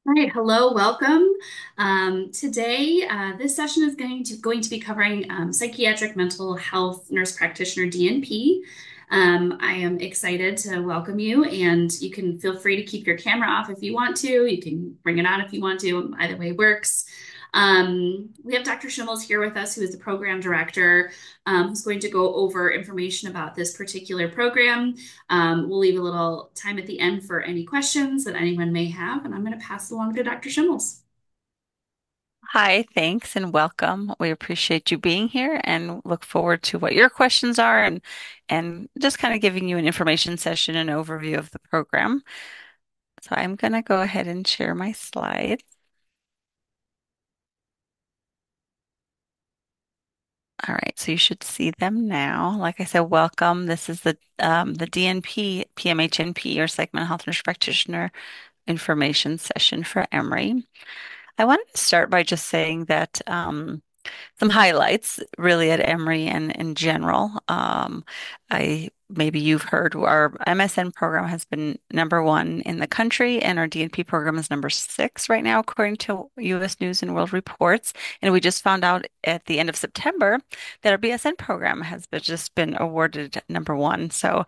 All right, hello, welcome. Today, this session is going to be covering psychiatric mental health nurse practitioner DNP. I am excited to welcome you, and you can feel free to keep your camera off if you want to. You can bring it on if you want to. Either way works. We have Dr. Schimmels here with us, who is the program director, who's going to go over information about this particular program. We'll leave a little time at the end for any questions that anyone may have, and I'm going to pass it along to Dr. Schimmels. Hi, thanks and welcome. We appreciate you being here and look forward to what your questions are and just kind of giving you an information session and overview of the program. So I'm going to go ahead and share my slides. All right, so you should see them now. Like I said, welcome. This is the DNP, PMHNP, or Psych Mental Health Nurse Practitioner information session for Emory. I wanted to start by just saying that some highlights really at Emory and in general. I maybe you've heard our MSN program has been #1 in the country, and our DNP program is #6 right now, according to U.S. News and World Reports. And we just found out at the end of September that our BSN program has just been awarded #1. So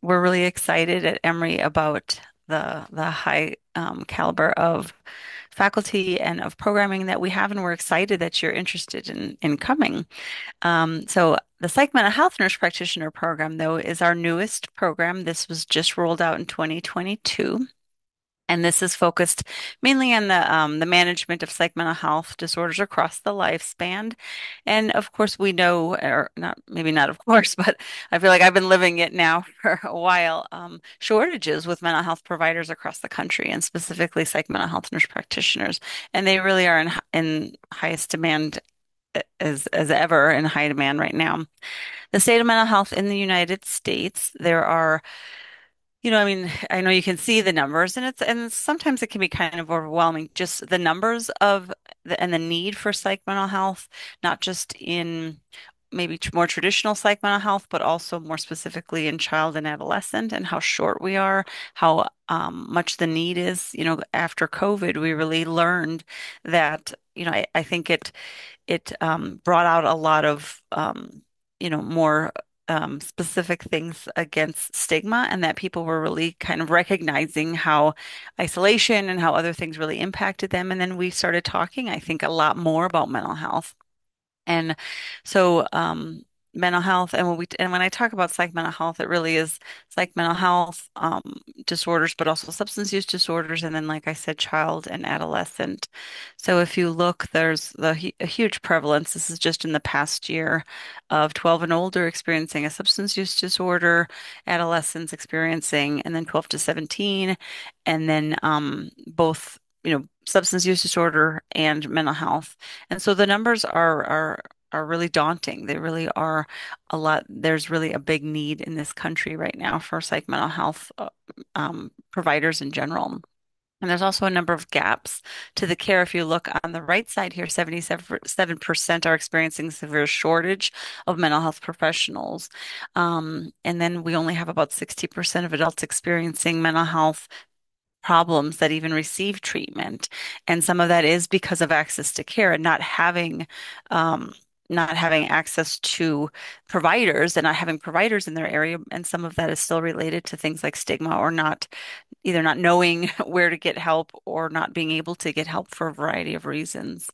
we're really excited at Emory about the high caliber of faculty and of programming that we have, and we're excited that you're interested in coming. So the Psych Mental Health Nurse Practitioner program, though, is our newest program. This was just rolled out in 2022. And this is focused mainly on the management of psych mental health disorders across the lifespan. And of course, we know, or not, maybe not of course, but I feel like I've been living it now for a while, shortages with mental health providers across the country and specifically psych mental health nurse practitioners. And they really are in highest demand as ever in high demand right now. The state of mental health in the United States, there are I mean, I know you can see the numbers and sometimes it can be kind of overwhelming, just the numbers of and the need for psych mental health, not just in maybe more traditional psych mental health, but also more specifically in child and adolescent and how short we are, how much the need is. After COVID, we really learned that, I think it brought out a lot of more specific things against stigma, and that people were really kind of recognizing how isolation and how other things really impacted them. And then we started talking, I think, a lot more about mental health. And so, mental health, and when I talk about psych mental health, it really is psych mental health disorders, but also substance use disorders, and then, like I said, child and adolescent. So, if you look, there's a huge prevalence. This is just in the past year of 12 and older experiencing a substance use disorder, adolescents experiencing, and then 12 to 17, and then both. Substance use disorder and mental health. And so the numbers are really daunting. They really are a lot. There's really a big need in this country right now for psych mental health providers in general. And there's also a number of gaps to the care. If you look on the right side here, 77% are experiencing severe shortage of mental health professionals. And then we only have about 60% of adults experiencing mental health problems that even receive treatment. And some of that is because of access to care and not having access to providers and not having providers in their area. And some of that is still related to things like stigma or either not knowing where to get help or not being able to get help for a variety of reasons.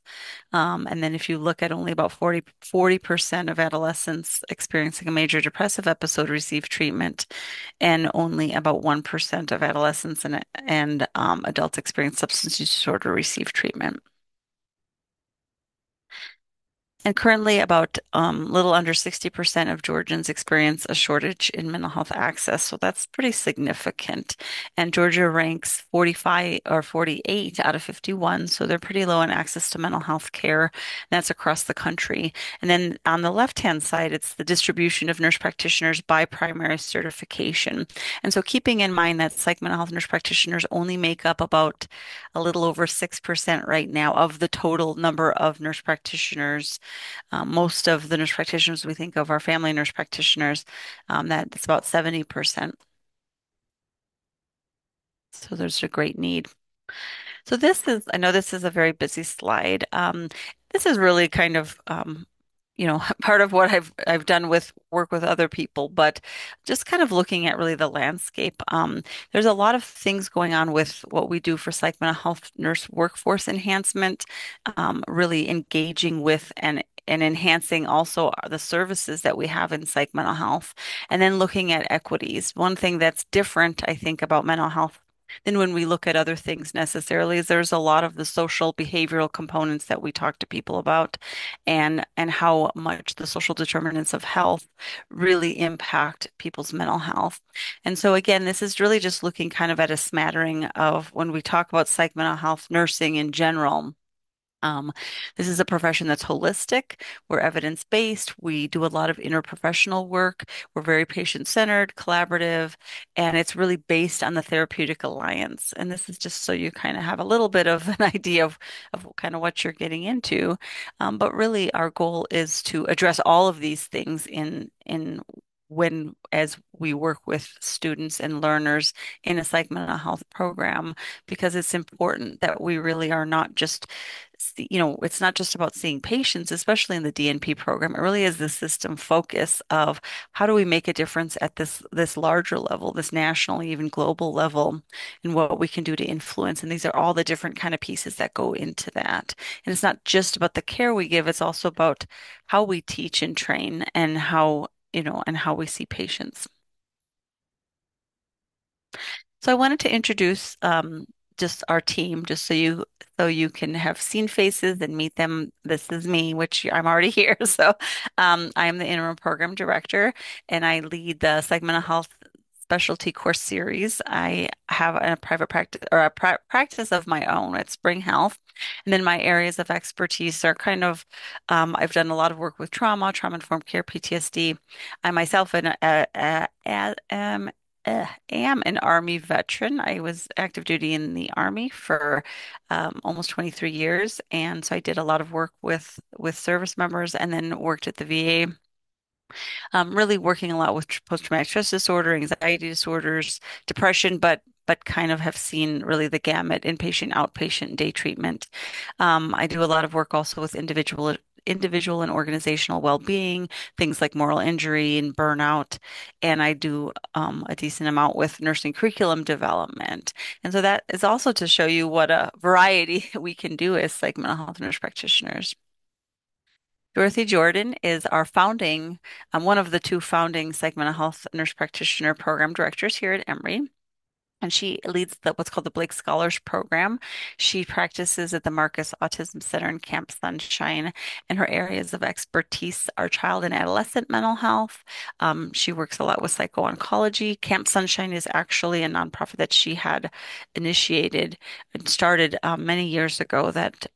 And then if you look at only about 40% of adolescents experiencing a major depressive episode receive treatment, and only about 1% of adolescents and adults experiencing substance use disorder receive treatment. And currently, about little under 60% of Georgians experience a shortage in mental health access. So that's pretty significant. And Georgia ranks 45 or 48 out of 51. So they're pretty low in access to mental health care. That's across the country. And then on the left-hand side, it's the distribution of nurse practitioners by primary certification. And so keeping in mind that psych mental health nurse practitioners only make up about a little over 6% right now of the total number of nurse practitioners. Most of the nurse practitioners we think of are family nurse practitioners. That's about 70%. So there's a great need. So I know this is a very busy slide. This is really kind of, part of what I've done with work with other people, but just kind of looking at really the landscape. There's a lot of things going on with what we do for psych mental health nurse workforce enhancement, really engaging with and enhancing also the services that we have in psych mental health, and then looking at equities. One thing that's different, I think, about mental health than when we look at other things necessarily is there's a lot of the social behavioral components that we talk to people about and how much the social determinants of health really impact people's mental health. And so again, this is really just looking kind of at a smattering of when we talk about psych mental health nursing in general. Um, this is a profession that's holistic. We're evidence-based. We do a lot of interprofessional work. We're very patient-centered, collaborative, and it's really based on the therapeutic alliance. And this is just so you kind of have a little bit of an idea of kind of what you're getting into. But really, our goal is to address all of these things in when as we work with students and learners in a psych mental health program, because it's important that we really are not just it's not just about seeing patients, especially in the DNP program. It really is the system focus of how do we make a difference at this larger level, this national, even global level, and what we can do to influence. And these are all the different kind of pieces that go into that. And it's not just about the care we give, it's also about how we teach and train and how we see patients. So I wanted to introduce just our team, just so you can have seen faces and meet them. This is me, which I'm already here. So I am the interim program director, and I lead the Psych Mental Health Specialty Course Series. I have a private practice or a practice of my own at Spring Health, and then my areas of expertise are kind of I've done a lot of work with trauma-informed care, PTSD. I myself am an Army veteran. I was active duty in the Army for almost 23 years, and so I did a lot of work with service members, and then worked at the VA, really working a lot with post-traumatic stress disorder, anxiety disorders, depression, but kind of have seen really the gamut inpatient, outpatient, day treatment. I do a lot of work also with individual and organizational well-being, things like moral injury and burnout, and I do a decent amount with nursing curriculum development. And so that is also to show you what a variety we can do as like mental health nurse practitioners. Dorothy Jordan is our one of the two founding Psych Mental Health Nurse Practitioner Program Directors here at Emory. And she leads what's called the Blake Scholars Program. She practices at the Marcus Autism Center in Camp Sunshine, and her areas of expertise are child and adolescent mental health. She works a lot with psycho-oncology. Camp Sunshine is actually a nonprofit that she had initiated and started many years ago that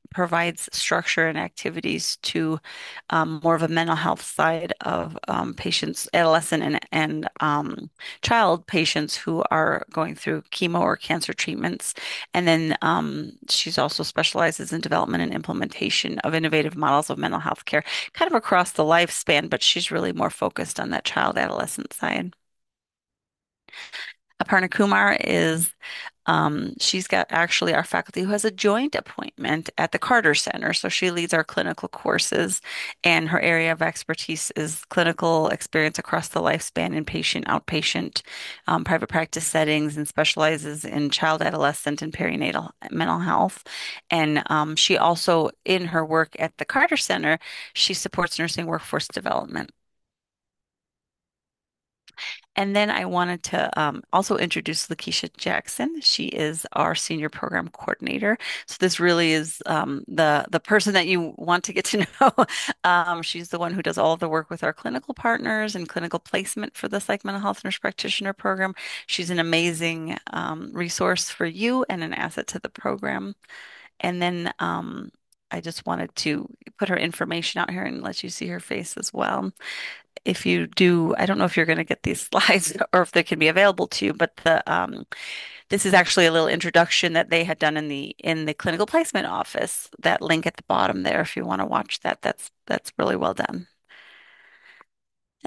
provides structure and activities to more of a mental health side of patients, adolescent and child patients who are going through chemo or cancer treatments. And then she's also specializes in development and implementation of innovative models of mental health care, kind of across the lifespan, but she's really more focused on that child adolescent side. Aparna Kumar she's got actually our faculty who has a joint appointment at the Carter Center. So she leads our clinical courses, and her area of expertise is clinical experience across the lifespan, inpatient, outpatient, private practice settings, and specializes in child, adolescent, and perinatal mental health. And she also, in her work at the Carter Center, she supports nursing workforce development. And then I wanted to also introduce Lakeisha Jackson. She is our senior program coordinator. So this really is the person that you want to get to know. She's the one who does all of the work with our clinical partners and clinical placement for the Psych Mental Health Nurse Practitioner program. She's an amazing resource for you and an asset to the program. And then I just wanted to put her information out here and let you see her face as well. If you do, I don't know if you're going to get these slides or if they can be available to you, but the this is actually a little introduction that they had done in the clinical placement office. That link at the bottom there, if you want to watch that, that's really well done.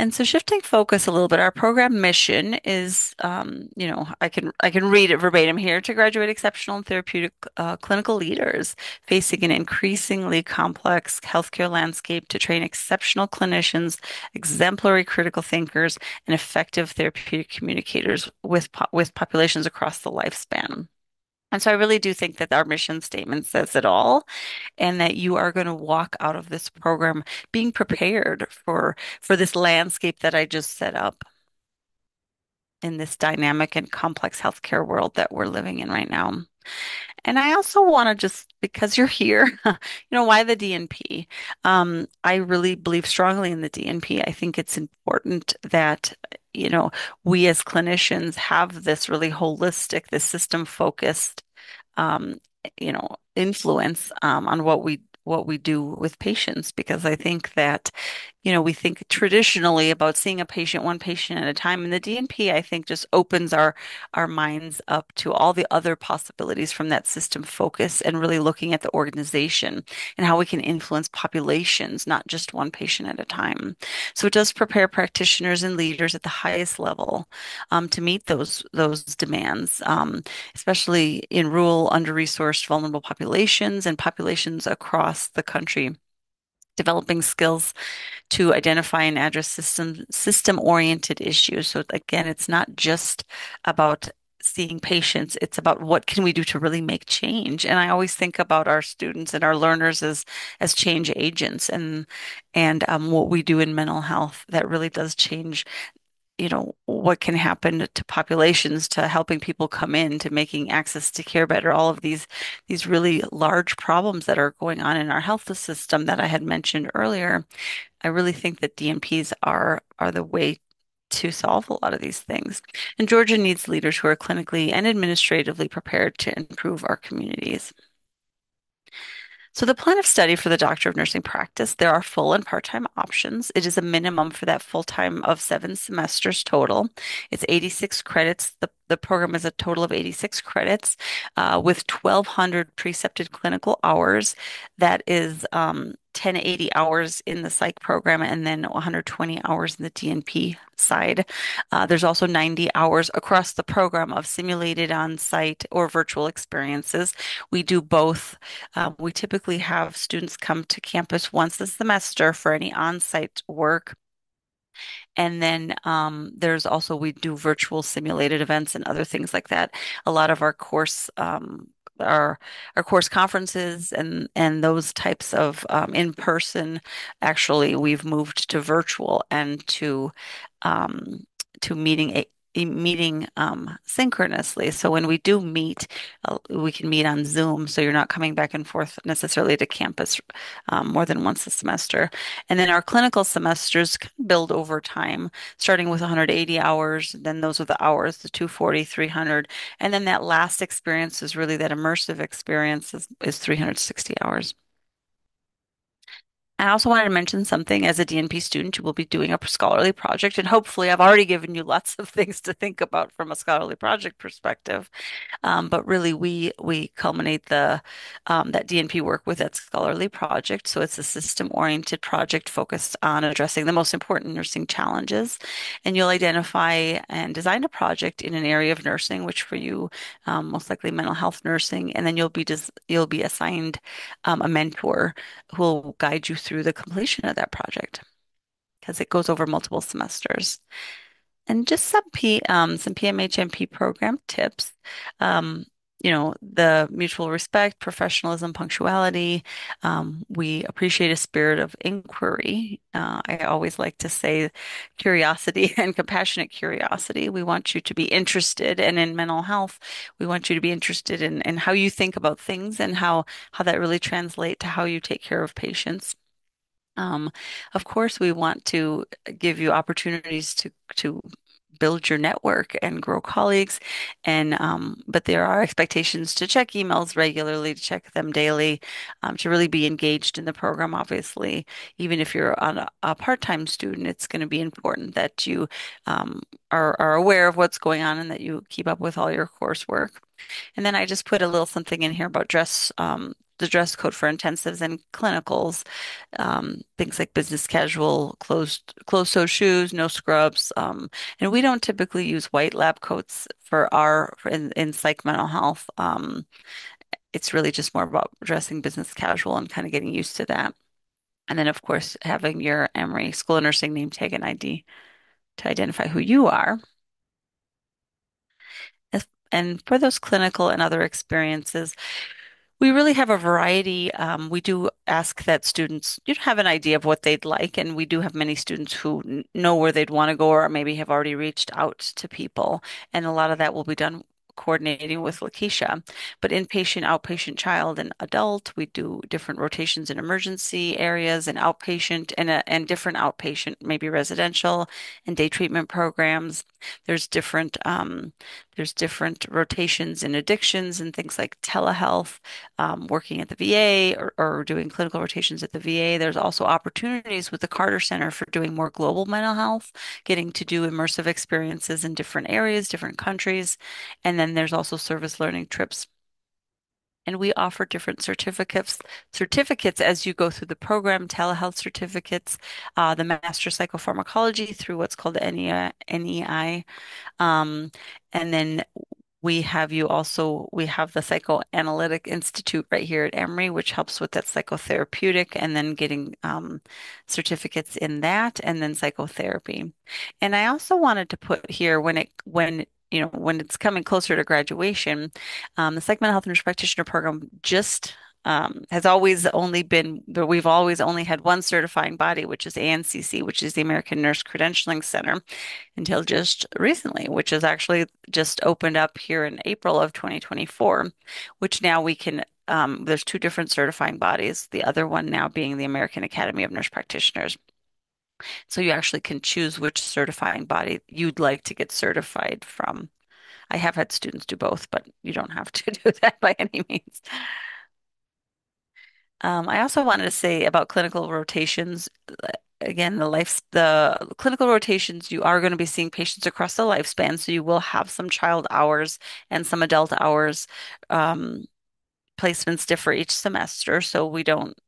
And so shifting focus a little bit, our program mission is, I can read it verbatim here to graduate exceptional and therapeutic clinical leaders facing an increasingly complex healthcare landscape to train exceptional clinicians, exemplary critical thinkers, and effective therapeutic communicators with populations across the lifespan. And so I really do think that our mission statement says it all, and that you are going to walk out of this program being prepared for this landscape that I just set up in this dynamic and complex healthcare world that we're living in right now. And I also want to just, because you're here, why the DNP? I really believe strongly in the DNP. I think it's important that, you know, we as clinicians have this really holistic, this system focused um, influence on what we do with patients because I think that, we think traditionally about seeing a patient, one patient at a time. And the DNP, I think, just opens our minds up to all the other possibilities from that system focus and really looking at the organization and how we can influence populations, not just one patient at a time. So it does prepare practitioners and leaders at the highest level to meet those demands. Especially in rural, under-resourced, vulnerable populations and populations across the country. Developing skills to identify and address system-oriented issues. So again, it's not just about seeing patients, it's about what can we do to really make change. And I always think about our students and our learners as change agents and what we do in mental health that really does change what can happen to populations, to helping people come in, to making access to care better, all of these really large problems that are going on in our health system that I had mentioned earlier. I really think that DNPs are the way to solve a lot of these things. And Georgia needs leaders who are clinically and administratively prepared to improve our communities. So the plan of study for the Doctor of Nursing practice, there are full and part-time options. It is a minimum for that full-time of 7 semesters total. It's 86 credits. The program is a total of 86 credits with 1,200 precepted clinical hours. That is 1080 hours in the psych program and then 120 hours in the DNP side. There's also 90 hours across the program of simulated on-site or virtual experiences. We do both. We typically have students come to campus once a semester for any on-site work. And then there's also, we do virtual simulated events and other things like that. A lot of our our course conferences and those types of in person, actually, we've moved to virtual and to meeting synchronously. So when we do meet, we can meet on Zoom. So you're not coming back and forth necessarily to campus more than once a semester. And then our clinical semesters kind of build over time, starting with 180 hours. Then those are the hours, the 240, 300. And then that last experience is really that immersive experience is 360 hours. I also wanted to mention something as a DNP student, you will be doing a scholarly project, and hopefully I've already given you lots of things to think about from a scholarly project perspective. But really, we culminate the that DNP work with that scholarly project. So it's a system-oriented project focused on addressing the most important nursing challenges. And you'll identify and design a project in an area of nursing, which for you, most likely mental health nursing. And then you'll be assigned a mentor who will guide you through the completion of that project because it goes over multiple semesters. And just some PMHNP program tips. The mutual respect, professionalism, punctuality. We appreciate a spirit of inquiry. I always like to say curiosity and compassionate curiosity. We want you to be interested, and in mental health, we want you to be interested in how you think about things and how that really translate to how you take care of patients. Um, of course, we want to give you opportunities to build your network and grow colleagues, and but there are expectations to check emails regularly, to check them daily, to really be engaged in the program. Obviously, even if you're on a part-time student, it's going to be important that you are aware of what's going on and that you keep up with all your coursework. And then I just put a little something in here about the dress code for intensives and clinicals, things like business casual, closed-toe shoes, no scrubs. And we don't typically use white lab coats in psych mental health. It's really just more about dressing business casual and kind of getting used to that. And then, of course, having your Emory School of Nursing name tag and ID to identify who you are. And for those clinical and other experiences, we really have a variety. We do ask that students, have an idea of what they'd like, and we do have many students who know where they'd want to go or maybe have already reached out to people. And a lot of that will be done coordinating with Lakeisha. But inpatient, outpatient, child, and adult, we do different rotations in emergency areas and outpatient and different outpatient, maybe residential and day treatment programs. There's different there's different rotations in addictions and things like telehealth, working at the VA or doing clinical rotations at the VA. There's also opportunities with the Carter Center for doing more global mental health, getting to do immersive experiences in different areas, different countries. And then there's also service learning trips. And we offer different certificates as you go through the program, telehealth certificates, the Master Psychopharmacology through what's called the NEI. Um, and then we have the Psychoanalytic Institute right here at Emory, which helps with that psychotherapeutic and then getting certificates in that and then psychotherapy. And I also wanted to put here when it's coming closer to graduation, the Psych Mental Health Nurse Practitioner program just has always only been, but we've always only had one certifying body, which is ANCC, which is the American Nurse Credentialing Center until just recently, which is actually just opened up here in April of 2024, which now there's two different certifying bodies, the other one now being the American Academy of Nurse Practitioners. So you actually can choose which certifying body you'd like to get certified from. I have had students do both, but you don't have to do that by any means. I also wanted to say about clinical rotations. Again, the clinical rotations, you are going to be seeing patients across the lifespan, so you will have some child hours and some adult hours. Um, Placements differ each semester, so we don't,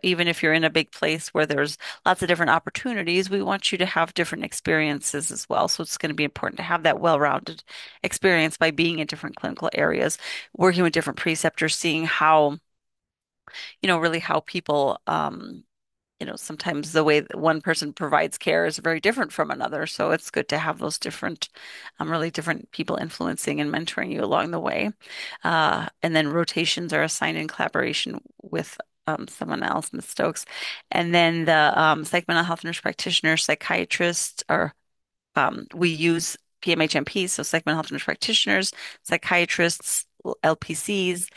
even if you're in a big place where there's lots of different opportunities, we want you to have different experiences as well. So it's going to be important to have that well-rounded experience by being in different clinical areas, working with different preceptors, seeing how really how people, sometimes the way that one person provides care is very different from another. So it's good to have those really different people influencing and mentoring you along the way. And then rotations are assigned in collaboration with someone else, Ms. Stokes. And then the psych mental health nurse practitioner, psychiatrist, or we use PMHNPs, so psych mental health nurse practitioners, psychiatrists, LPCs,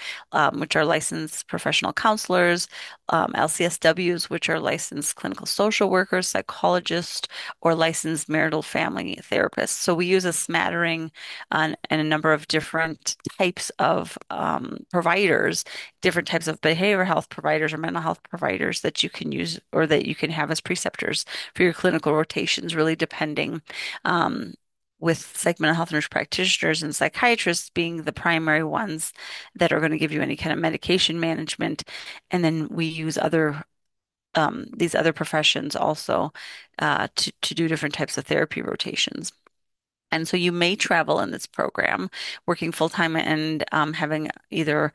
which are licensed professional counselors, LCSWs, which are licensed clinical social workers, psychologists, or licensed marital family therapists. So we use a smattering and a number of different types of providers, different types of behavioral health providers or mental health providers that you can use or that you can have as preceptors for your clinical rotations, really depending um, with psych mental health nurse practitioners and psychiatrists being the primary ones that are going to give you any kind of medication management. And then we use these other professions also to do different types of therapy rotations. And so you may travel in this program, working full time and having either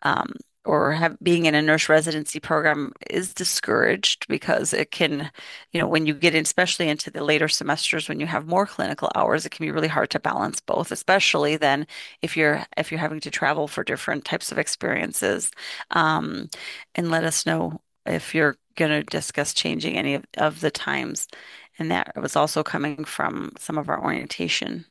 um, or have being in a nurse residency program is discouraged because it can, when you get in, especially into the later semesters when you have more clinical hours, it can be really hard to balance both, especially then if you're having to travel for different types of experiences. Um, and let us know if you're going to discuss changing any of the times. And that was also coming from some of our orientation.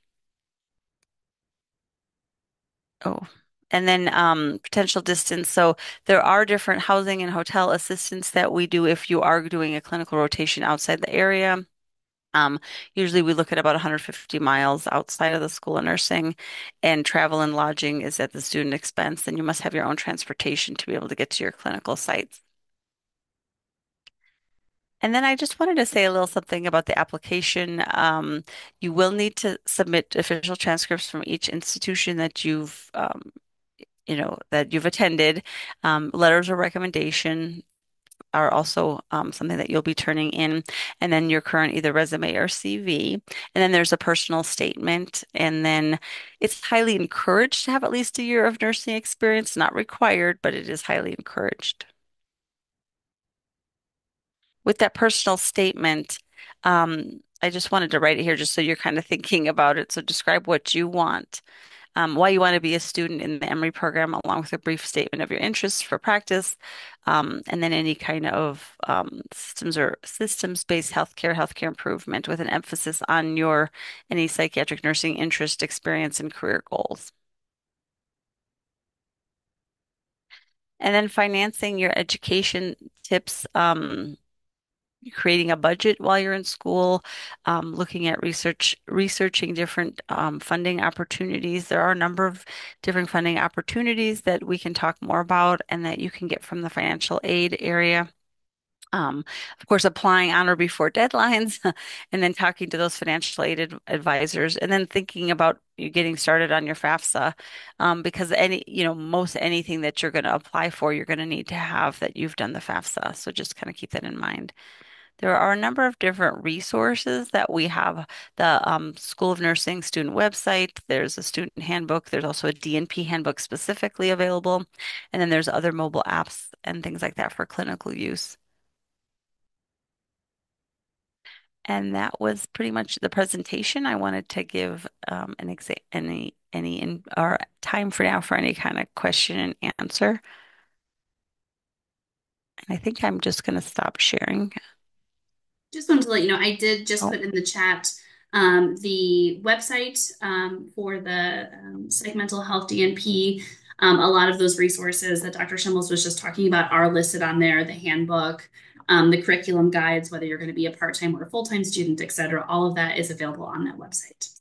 Oh, and then potential distance. So there are different housing and hotel assistance that we do if you are doing a clinical rotation outside the area. Um, Usually we look at about 150 miles outside of the School of Nursing, and travel and lodging is at the student expense, and you must have your own transportation to be able to get to your clinical sites. And then I just wanted to say a little something about the application. You will need to submit official transcripts from each institution that you've that you've attended. Letters of recommendation are also something that you'll be turning in, and then your current either resume or CV. And then there's a personal statement, and then it's highly encouraged to have at least a year of nursing experience, not required, but it is highly encouraged. With that personal statement, I just wanted to write it here just so you're kind of thinking about it. So describe what you want, why you want to be a student in the Emory program, along with a brief statement of your interests for practice, and then any kind of systems or systems-based healthcare improvement with an emphasis on your any psychiatric nursing interest, experience, and career goals. And then financing your education tips. Creating a budget while you're in school, looking at researching different funding opportunities. There are a number of different funding opportunities that we can talk more about and that you can get from the financial aid area. Um, of course, applying on or before deadlines, and then talking to those financial aid advisors, and then thinking about you getting started on your FAFSA, because most anything that you're going to apply for, you're going to need to have that you've done the FAFSA. So just kind of keep that in mind. There are a number of different resources that we have. The School of Nursing student website, there's a student handbook, there's also a DNP handbook specifically available, and then there's other mobile apps and things like that for clinical use. And that was pretty much the presentation. I wanted to give an exa any in or time for now for any kind of question and answer. And I think I'm just going to stop sharing. Just wanted to let you know, I did just Oh, put in the chat the website for the Psych Mental Health DNP. A lot of those resources that Dr. Schimmels was just talking about are listed on there, the handbook, the curriculum guides, whether you're going to be a part-time or a full-time student, et cetera. All of that is available on that website.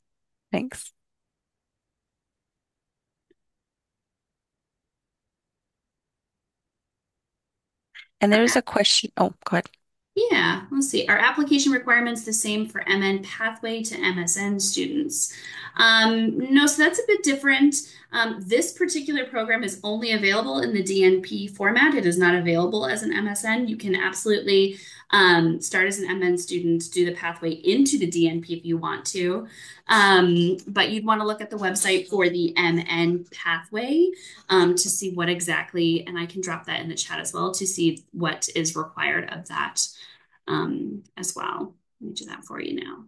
thanks. And there's a question. Oh, go ahead. Yeah, let's see. Are application requirements the same for MN pathway to MSN students? No, so that's a bit different. This particular program is only available in the DNP format. It is not available as an MSN. You can absolutely start as an MN student, do the pathway into the DNP if you want to. But you'd want to look at the website for the MN pathway to see what exactly, and I can drop that in the chat as well to see what is required of that as well. Let me do that for you now.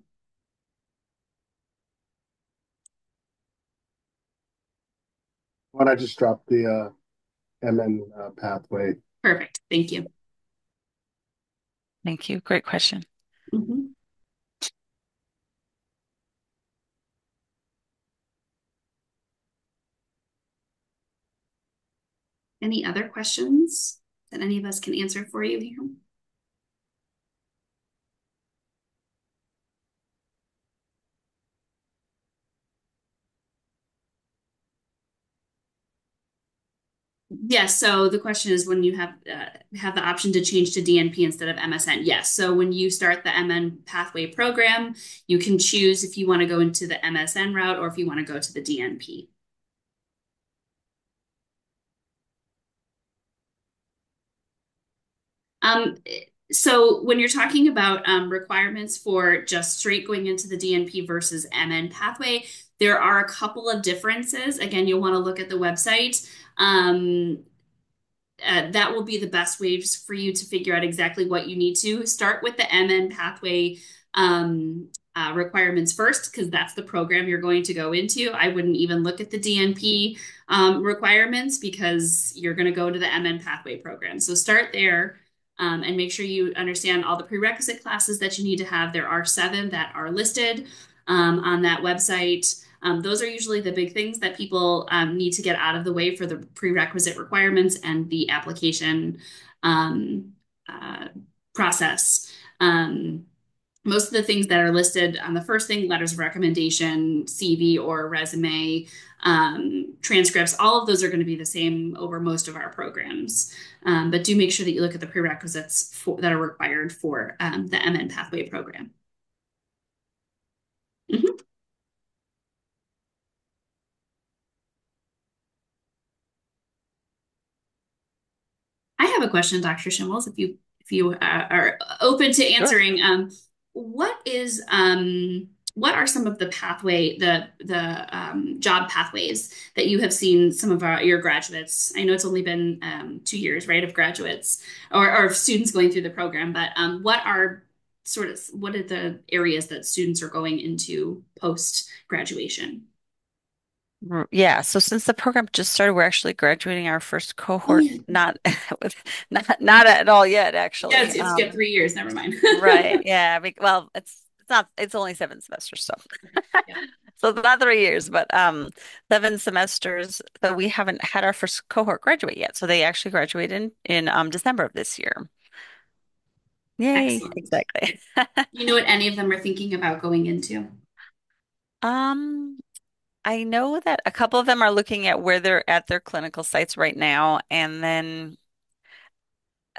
Why don't I just drop the MN pathway? Perfect. Thank you. Thank you. Great question. Mhm. Any other questions that any of us can answer for you here? Yes. So the question is when you have the option to change to DNP instead of MSN. Yes. So when you start the MN pathway program, you can choose if you want to go into the MSN route or if you want to go to the DNP. Um, so when you're talking about requirements for just straight going into the DNP versus MN pathway, there are a couple of differences. Again, you'll want to look at the website. That will be the best ways for you to figure out exactly what you need to start with the MN pathway requirements first, because that's the program you're going to go into. I wouldn't even look at the DNP requirements because you're going to go to the MN pathway program. So start there and make sure you understand all the prerequisite classes that you need to have. There are 7 that are listed on that website. Those are usually the big things that people need to get out of the way for the prerequisite requirements and the application um, uh, process. Most of the things that are listed on the first thing, letters of recommendation, CV or resume, transcripts, all of those are going to be the same over most of our programs. But do make sure that you look at the prerequisites that are required for the MN pathway program. Mhm. have a question, Dr. Schimmels, if you are open to Sure. answering. What is what are some of the job pathways that you have seen some of your graduates? I know it's only been 2 years, right, of graduates or of students going through the program, but what are the areas that students are going into post graduation? Yeah, so since the program just started, we're actually graduating our first Oh cohort, yeah, not with not at all yet, yeah, actually. it's skipped 3 years. Never mind. Right. Yeah. Well, it's not it's only 7 semesters, so Yeah, so it's not 3 years, but 7 semesters. So we haven't had our first cohort graduate yet. So they actually graduate in December of this year. Yay, excellent. exactly. You know what any of them are thinking about going into? Um, I know that a couple of them are looking at where they're at their clinical sites right now, and then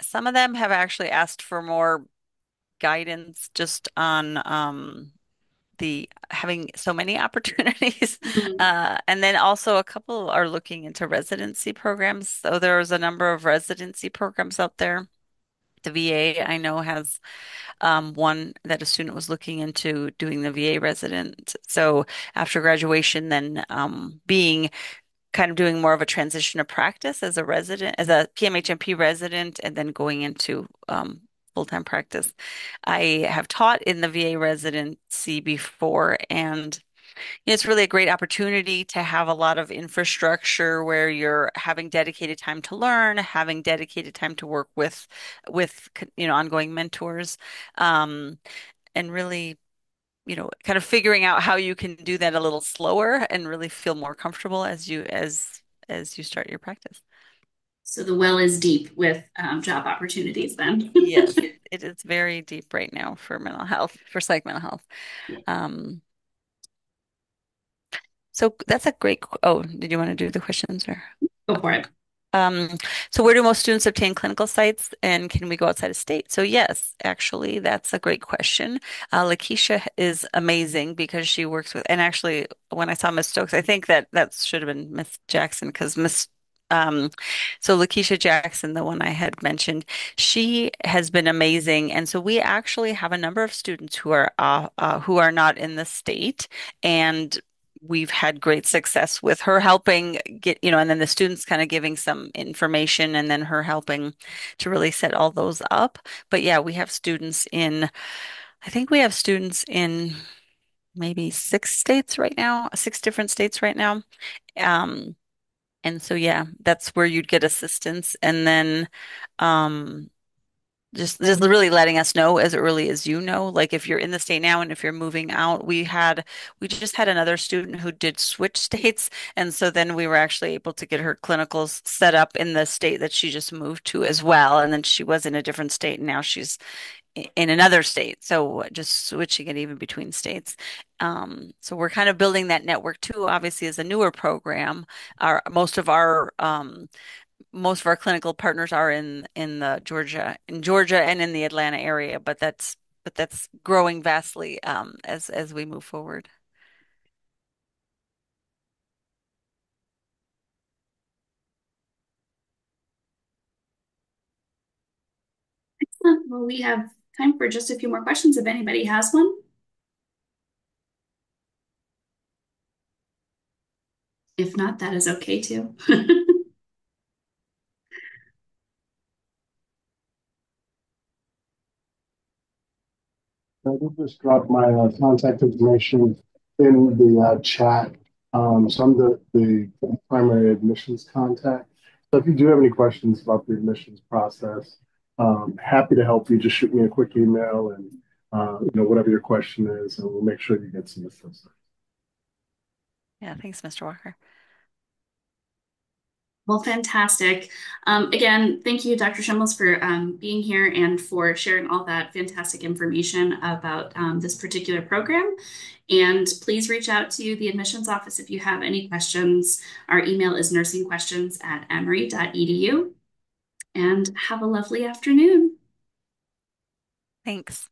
some of them have actually asked for more guidance just on the having so many opportunities. Mhm. And then also a couple are looking into residency programs. So there's a number of residency programs out there. The VA, I know, has one that a student was looking into doing the VA resident. So after graduation, then being kind of doing more of a transition of practice as a resident, as a PMHNP resident, and then going into full-time practice. I have taught in the VA residency before, and it's really a great opportunity to have a lot of infrastructure where you're having dedicated time to learn, having dedicated time to work with ongoing mentors, um, and really kind of figuring out how you can do that a little slower and really feel more comfortable as you start your practice. So the well is deep with job opportunities then. Yes, it is very deep right now for mental health, for psych mental health. Yeah, Um, so that's a great. Oh, did you want to do the questions or? go for it. Um, so where do most students obtain clinical sites and can we go outside of state? So yes, actually, that's a great question. Lakeisha is amazing because she works with, and actually when I saw Miss Stokes, I think that should have been Miss Jackson because um, so Lakeisha Jackson, the one I had mentioned, she has been amazing. And so we actually have a number of students who are not in the state and we've had great success with her helping and then the students kind of giving some information and then her helping to really set all those up. But yeah, I think we have students in maybe 6 states right now, 6 different states right now. Um, and so yeah, that's where you'd get assistance. And then um just really letting us know as early as like if you're in the state now and if you're moving out. We just had another student who did switch states, and so then we were actually able to get her clinicals set up in the state that she just moved to as well. And then she was in a different state, and now she's in another state. So just switching it even between states. So we're kind of building that network too. Obviously, as a newer program, our most of our clinical partners are in Georgia and in the Atlanta area, but that's growing vastly as we move forward. Excellent. Well, we have time for just a few more questions if anybody has one. If not, that is okay too. I will just drop my contact information in the chat. So I'm the primary admissions contact. So if you do have any questions about the admissions process, happy to help you. Just shoot me a quick email and whatever your question is, and we'll make sure you get some assistance. Yeah, thanks, Mr. Walker. Well, fantastic. Again, thank you, Dr. Schimmels, for being here and for sharing all that fantastic information about this particular program. And please reach out to the admissions office if you have any questions. Our email is nursingquestions@emory.edu. And have a lovely afternoon. Thanks.